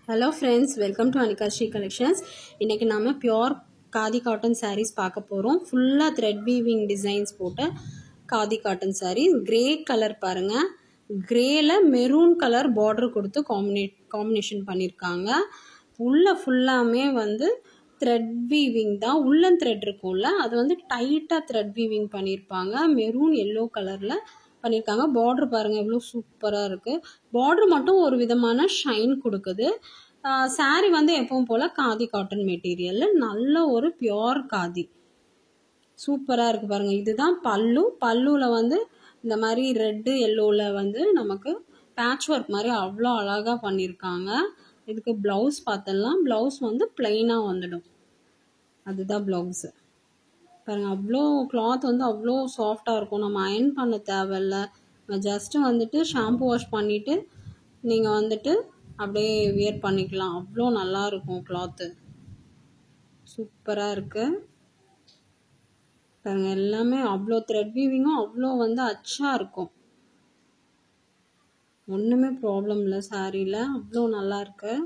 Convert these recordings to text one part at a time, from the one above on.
Hello friends, welcome to Anika Shri Collections. இன்னைக்கு நாம pure khadi cotton sarees பார்க்க போறோம். ஃபுல்லா thread weaving designs போட்ட khadi cotton sarees. Grey colour பாருங்க. கிரேல மெரூன் கலர் border கொடுத்து காம்பினேஷன் பண்ணிருக்காங்க. உள்ள ஃபுல்லாமே வந்து thread weaving தான். உள்ளன் thread இருக்கும்ல, அது வந்து டைட்டா thread weaving பண்ணிருப்பாங்க. மெரூன் yellow கலர்ல பண்ணியிருக்காங்க. பார்டர் பாருங்க எவ்வளோ சூப்பராக இருக்குது. பார்டர் மட்டும் ஒரு விதமான ஷைன் கொடுக்குது. சாரீ வந்து எப்பவும் போல் காதி காட்டன் மெட்டீரியலில் நல்ல ஒரு பியோர் காதி சூப்பராக இருக்குது பாருங்கள். இதுதான் பல்லு. பல்லுவில் வந்து இந்த மாதிரி ரெட்டு எல்லோவில் வந்து நமக்கு பேட்ச் ஒர்க் மாதிரி அவ்வளோ அழகாக பண்ணியிருக்காங்க. இதுக்கு ப்ளவுஸ் பார்த்தலாம். ப்ளவுஸ் வந்து பிளெயினாக வந்துடும். அதுதான் ப்ளவுஸு பாருங்க. அவ்வளோ கிளாத் வந்து அவ்வளோ சாஃப்டாக இருக்கும். நம்ம அயன் பண்ண தேவையில்ல. ஜஸ்ட்டு வந்துட்டு ஷாம்பு வாஷ் பண்ணிவிட்டு நீங்கள் வந்துட்டு அப்படியே வியர் பண்ணிக்கலாம். அவ்வளோ நல்லா இருக்கும். கிளாத்து சூப்பராக இருக்குது பாருங்க. எல்லாமே அவ்வளோ த்ரெட் வீவிங்கும் அவ்வளோ வந்து அச்சாக இருக்கும். ஒன்றுமே ப்ராப்ளம் இல்லை சாரியில். அவ்வளோ நல்லா இருக்கு.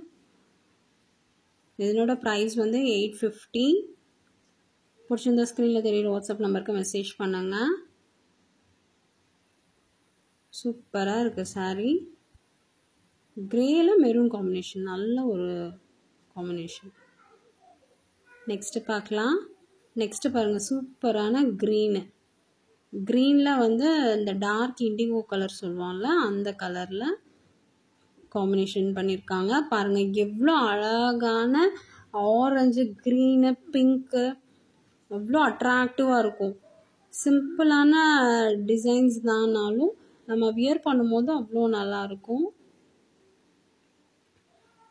இதனோட ப்ரைஸ் வந்து 850. பிடிச்சிருந்த ஸ்க்ரீனில் தெரியுற வாட்ஸ்அப் நம்பருக்கு மெசேஜ் பண்ணுங்க. சூப்பராக இருக்குது சாரீ. கிரேல மெரூன் காம்பினேஷன், நல்ல ஒரு காம்பினேஷன். நெக்ஸ்ட்டு பார்க்கலாம். நெக்ஸ்ட்டு பாருங்கள், சூப்பரான க்ரீனு. க்ரீனில் வந்து இந்த டார்க் இண்டிகோ கலர் சொல்லுவாங்கள்ல, அந்த கலரில் காம்பினேஷன் பண்ணியிருக்காங்க. பாருங்கள் எவ்வளோ அழகான ஆரஞ்சு, க்ரீனு, பிங்க்கு அவ்வளோ அட்ராக்டிவாக இருக்கும். சிம்பிளான டிசைன்ஸ் தான்னாலும் நம்ம வியர் பண்ணும்போது அவ்வளோ நல்லாயிருக்கும்.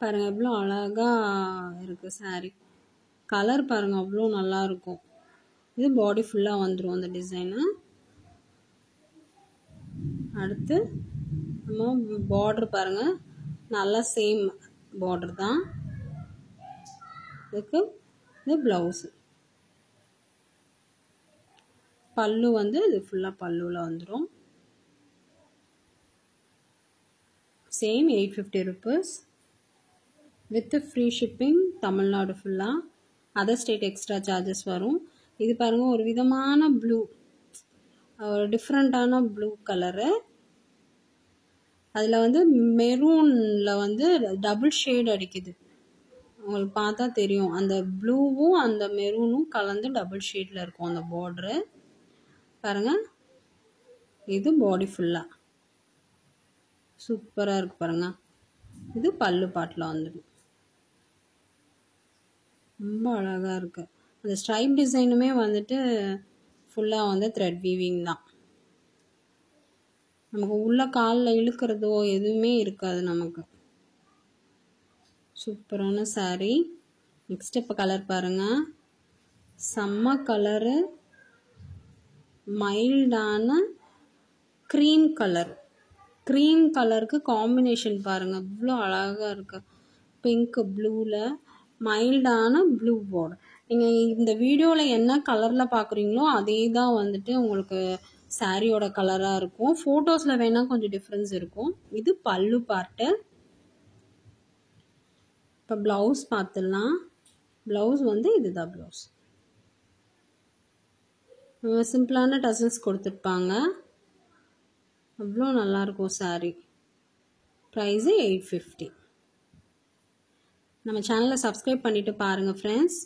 பாருங்கள் எவ்வளோ அழகாக இருக்குது சாரீ. கலர் பாருங்கள் அவ்வளோ நல்லாயிருக்கும். இது பாடி ஃபுல்லாக வந்துடும் அந்த டிசைனு. அடுத்து நம்ம பார்டர் பாருங்கள், நல்லா சேம் பார்டர் தான். இதுக்கு இது ப்ளவுஸு. பல்லு வந்து இது ஃபுல்லாக பல்லுவில் வந்துடும். Same 850 rupees with free shipping Tamil Nadu ஃபுல்லாக. அதர் ஸ்டேட் எக்ஸ்ட்ரா சார்ஜஸ் வரும். இது பாருங்கள் ஒரு விதமான ப்ளூ, ஒரு டிஃப்ரெண்ட்டான ப்ளூ கலரு. அதில் வந்து மெரூனில் வந்து டபுள் ஷேட் அடிக்குது. உங்களுக்கு பார்த்தா தெரியும். அந்த ப்ளூவும் அந்த மெரூனும் கலந்து டபுள் ஷேடில் இருக்கும் அந்த பார்டரு. பாருங்கள் இது பாடி ஃபுல்லாக சூப்பராக இருக்குது பாருங்கள். இது பல்லு பாட்டில் வந்துடும். ரொம்ப அழகாக இருக்குது. அந்த ஸ்ட்ரைப் டிசைனுமே வந்துட்டு ஃபுல்லாக வந்து த்ரெட் வீவிங் தான். நமக்கு உள்ள காலில் இழுக்கிறதோ எதுவுமே இருக்காது நமக்கு. சூப்பரான சாரீ. நெக்ஸ்ட் இப்போ கலர் பாருங்கள். செம்ம கலரு. மைல்டான க்ரீம் கலர். க்ரீம் கலருக்கு காம்பினேஷன் பாருங்கள் இவ்வளோ அழகாக இருக்குது. பிங்க் ப்ளூவில் மைல்டான ப்ளூ பார்டர். நீங்கள் இந்த வீடியோவில் என்ன கலரில் பார்க்குறீங்களோ அதே தான் வந்துட்டு உங்களுக்கு சாரியோட கலராக இருக்கும். ஃபோட்டோஸில் வேணால் கொஞ்சம் டிஃப்ரென்ஸ் இருக்கும். இது பல்லு பார்ட்டு. இப்போ ப்ளவுஸ் பார்த்துடலாம். ப்ளவுஸ் வந்து இதுதான் ப்ளவுஸ். சிம்பிளான டசல்ஸ் கொடுத்துருப்பாங்க. அவ்வளோ நல்லாயிருக்கும் சாரீ. ப்ரைஸு 850. நம்ம சேனலை சப்ஸ்கிரைப் பண்ணிவிட்டு பாருங்கள் ஃப்ரெண்ட்ஸ்.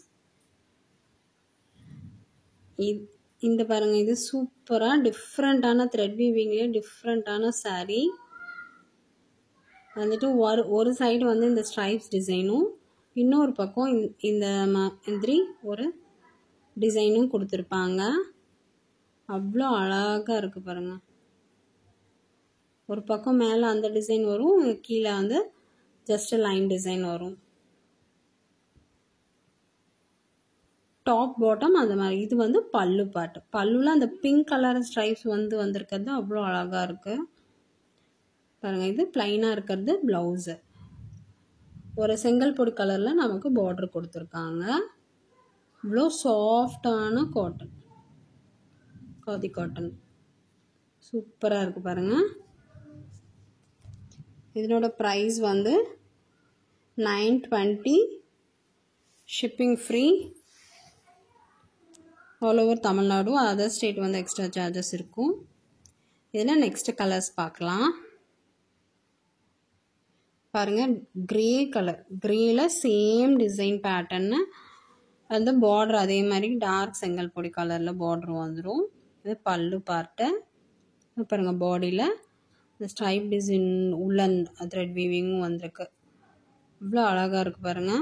இந்த பாருங்கள், இது சூப்பராக டிஃப்ரெண்ட்டான த்ரெட் வீவிங்லேயே டிஃப்ரெண்ட்டான சாரீ வந்துட்டு ஒரு சைடு வந்து இந்த ஸ்ட்ரைப்ஸ் டிசைனும், இன்னொரு பக்கம் இந்த மாதிரி ஒரு டிசைனும் கொடுத்துருப்பாங்க. அவ்வளோ அழகாக இருக்குது பாருங்கள். ஒரு பக்கம் மேலே அந்த டிசைன் வரும், கீழே வந்து ஜஸ்ட் லைன் டிசைன் வரும். டாப் பாட்டம் அந்த மாதிரி. இது வந்து பல்லு பாட்டு. பல்லுல அந்த பிங்க் கலர் ஸ்ட்ரைப்ஸ் வந்து வந்திருக்கிறது அவ்வளோ அழகாக இருக்குது பாருங்கள். இது பிளைனாக இருக்கிறது ப்ளவுஸு. ஒரு செங்கல் பொடி கலரில் நமக்கு பார்டர் கொடுத்துருக்காங்க. இவ்வளோ சாஃப்டான காட்டன், காதி காட்டன் சூப்பராக இருக்குது பாருங்கள். இதனோட ப்ரைஸ் வந்து 920 shipping free all over Tamil Nadu. Other state வந்து extra charges இருக்கும். இதில் நெக்ஸ்ட் கலர்ஸ் பார்க்கலாம். பாருங்க, கிரே கலர், கிரேல சேம் டிசைன் பேட்டர்னு அந்த பார்டர் அதே மாதிரி டார்க் செங்கல் பொடி கலரில் பார்டர் வந்துடும். இது பல்லு பார்ட்டு. பாருங்க, பாடியில் இந்த ஸ்ட்ரைப் டிசைன் உள்ளன் த்ரெட் வீவிங்கும் வந்திருக்கு. இவ்வளோ அழகாக இருக்குது பாருங்க.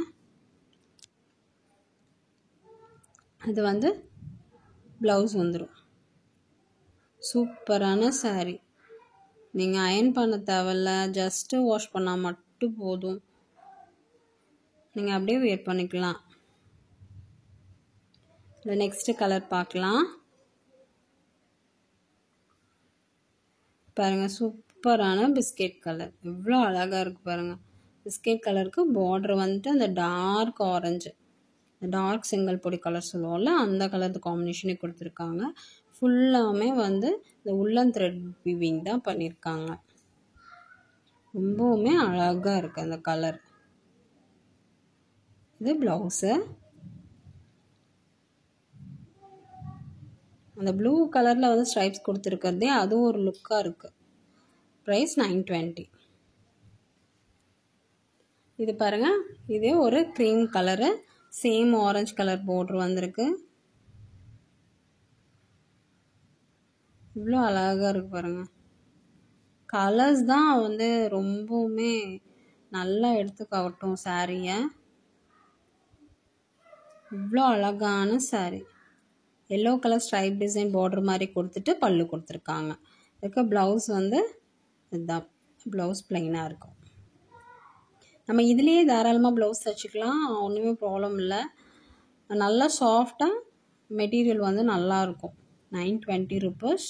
இது வந்து ப்ளவுஸ் வந்துடும். சூப்பரான சாரீ. நீங்கள் அயன் பண்ண தேவையில்ல, ஜஸ்ட்டு வாஷ் பண்ணால் மட்டும் போதும். நீங்கள் அப்படியே வேர் பண்ணிக்கலாம். இந்த நெக்ஸ்ட் கலர் பார்க்கலாம். பாருங்கள், சூப்பரான பிஸ்கெட் கலர். எவ்வளோ அழகாக இருக்குது பாருங்கள். பிஸ்கெட் கலருக்கு பார்டர் வந்துட்டு அந்த டார்க் ஆரஞ்சு, டார்க் செங்கல் பொடி கலர் சொல்லுவோம்ல, அந்த கலர் காம்பினேஷனே கொடுத்துருக்காங்க. ஃபுல்லாமே வந்து இந்த உள்ளன் த்ரெட் வீவிங் தான் பண்ணியிருக்காங்க. ரொம்பவுமே அழகாக இருக்குது அந்த கலர். இது ப்ளவுஸு. அந்த ப்ளூ கலரில் வந்து ஸ்ட்ரைப்ஸ் கொடுத்துருக்கிறதே அது ஒரு லுக்காக இருக்குது. ப்ரைஸ் 920. இது பாருங்கள், இதே ஒரு cream colour, same orange colour border வந்திருக்கு. இவ்வளோ அழகாக இருக்குது பாருங்கள். கலர்ஸ் தான் வந்து ரொம்பவுமே நல்லா எடுத்து காட்டும் சாரியை. இவ்வளோ அழகான sari. Yellow colour stripe design border மாதிரி கொடுத்துட்டு பல்லு கொடுத்துருக்காங்க. இதுக்கு ப்ளவுஸ் வந்து இதுதான், ப்ளவுஸ் ப்ளைனாக இருக்கும். நம்ம இதுலேயே தாராளமாக ப்ளவுஸ் தைச்சிக்கலாம், ஒன்றுமே ப்ராப்ளம் இல்லை. நல்லா சாஃப்டாக மெட்டீரியல் வந்து நல்லாயிருக்கும். 920 ருபீஸ்.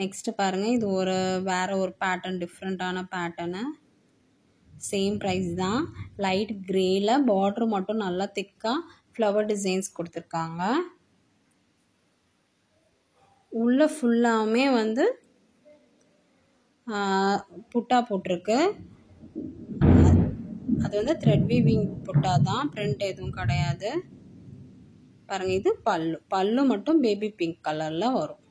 நெக்ஸ்ட்டு பாருங்கள், இது ஒரு வேறு ஒரு பேட்டர்ன், டிஃப்ரெண்ட்டான பேட்டர்னு. சேம் ப்ரைஸ் தான். லைட் க்ரேயில் பார்ட்ரு மட்டும் நல்லா திக்காக ஃப்ளவர் டிசைன்ஸ் கொடுத்துருக்காங்க. உள்ளே ஃபுல்லாமே வந்து புட்டா போட்டிருக்கு. அது வந்து த்ரெட் வீவிங் புட்டா தான், பிரிண்ட் எதுவும் கிடையாது. பாருங்கள், இது பல்லு. பல்லு மட்டும் பேபி பிங்க் கலரில் வரும்.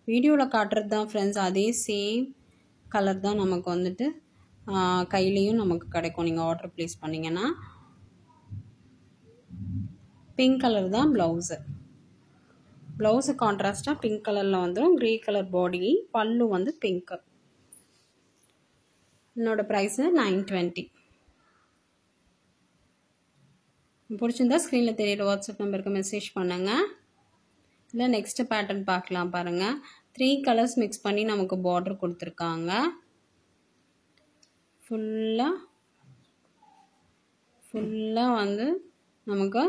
வீடியோவில் காட்டுறது தான் ஃப்ரெண்ட்ஸ், அதே சேம் கலர் தான் நமக்கு வந்துட்டு கையிலையும் நமக்கு கிடைக்கும். நீங்கள் ஆர்டர் ப்ளேஸ் பண்ணிங்கன்னா பிங்க் கலர் தான் ப்ளவுஸு. ப்ளவுஸு கான்ட்ராஸ்டாக பிங்க் கலரில் வந்துடும். க்ரே கலர் பாடி, பல்லு வந்து பிங்க்கு. என்னோட ப்ரைஸு 920. பிடிச்சிருந்தா ஸ்க்ரீனில் தெரியுற வாட்ஸ்அப் நம்பருக்கு மெசேஜ் பண்ணுங்கள். இல்லை நெக்ஸ்ட்டு பேட்டர்ன் பார்க்கலாம். பாருங்கள், 3 கலர்ஸ் மிக்ஸ் பண்ணி நமக்கு பார்டர் கொடுத்துருக்காங்க. ஃபுல்லாக வந்து நமக்கு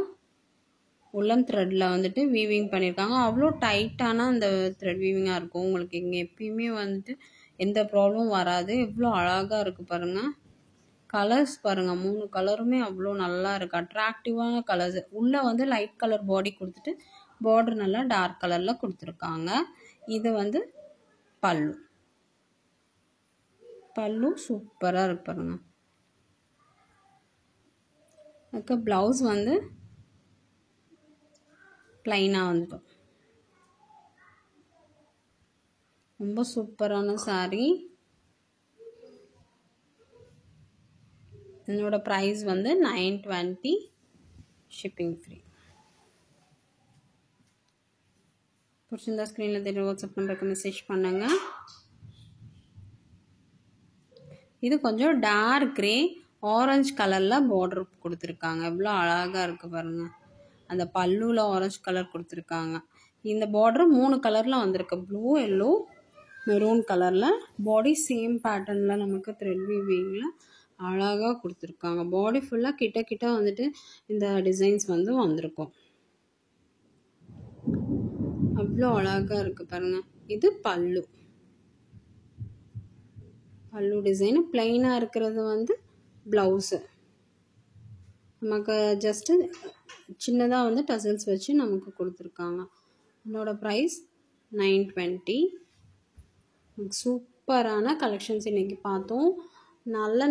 உள்ளன் த்ரெட்டில் வந்துட்டு வீவிங் பண்ணியிருக்காங்க. அவ்வளோ டைட்டான அந்த த்ரெட் வீவிங்காக இருக்கும். உங்களுக்கு இங்கே எப்பயுமே வந்துட்டு எந்த ப்ராப்ளமும் வராது. எவ்வளோ அழகாக இருக்குது பாருங்கள். கலர்ஸ் பாருங்கள், 3 கலருமே அவ்வளோ நல்லா இருக்குது. அட்ராக்டிவான கலர்ஸ். உள்ளே வந்து லைட் கலர் பாடி கொடுத்துட்டு பார்டர் நல்லா டார்க் கலரில் கொடுத்துருக்காங்க. இது வந்து பல்லு. பல்லு சூப்பராக இருக்கு பாருங்கள். அதுக்கு ப்ளவுஸ் வந்து ப்ளைனாக வந்துடும். ரொம்ப சூப்பரான சாரீ. என்னோட ப்ரைஸ் வந்து 920, ஷிப்பிங் ஃப்ரீ. பிடிச்சிருந்தா ஸ்க்ரீனில் தெரியும் வாட்ஸ்அப் நம்பருக்கு மெசேஜ் பண்ணுங்கள். இது கொஞ்சம் டார்க் க்ரே ஆரஞ்சு கலரில் பார்டர் கொடுத்துருக்காங்க. எவ்வளோ அழகாக இருக்குது பாருங்கள். அந்த பல்லுவில் ஆரஞ்சு கலர் கொடுத்துருக்காங்க. இந்த பார்டர் 3 கலரில் வந்திருக்கு. ப்ளூ, எல்லோ, மெரூன் கலரில். பாடி சேம் பேட்டர்னில் நமக்கு த்ரெட் வீவிங்கில் அழகாக கொடுத்துருக்காங்க. பாடி ஃபுல்லாக கிட்ட வந்துட்டு இந்த டிசைன்ஸ் வந்து வந்திருக்கும். அவ்வளோ அழகாக இருக்குது பாருங்கள். இது பல்லு. பல்லு டிசைன் பிளைனாக இருக்கிறது வந்து ப்ளவுஸு. நமக்கு ஜஸ்ட்டு சின்னதாக வந்து டசல்ஸ் வச்சு நமக்கு கொடுத்துருக்காங்க. என்னோட ப்ரைஸ் 920. சூப்பரான கலெக்ஷன்ஸ் இன்றைக்கி பார்த்தோம். நல்ல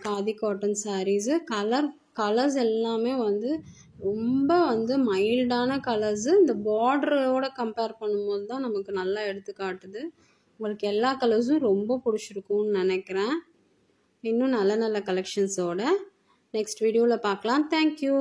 காதி காட்டன் சாரீஸு. கலர்ஸ் எல்லாமே வந்து ரொம்ப வந்து மைல்டான கலர்ஸு. இந்த பார்டரோட கம்பேர் பண்ணும்போது தான் நமக்கு நல்லா எடுத்து காட்டுது. உங்களுக்கு எல்லா கலர்ஸும் ரொம்ப பிடிச்சிருக்கும்னு நினைக்கிறேன். இன்னும் நல்ல நல்ல கலெக்ஷன்ஸோட நெக்ஸ்ட் வீடியோவில் பார்க்கலாம். தேங்க்யூ.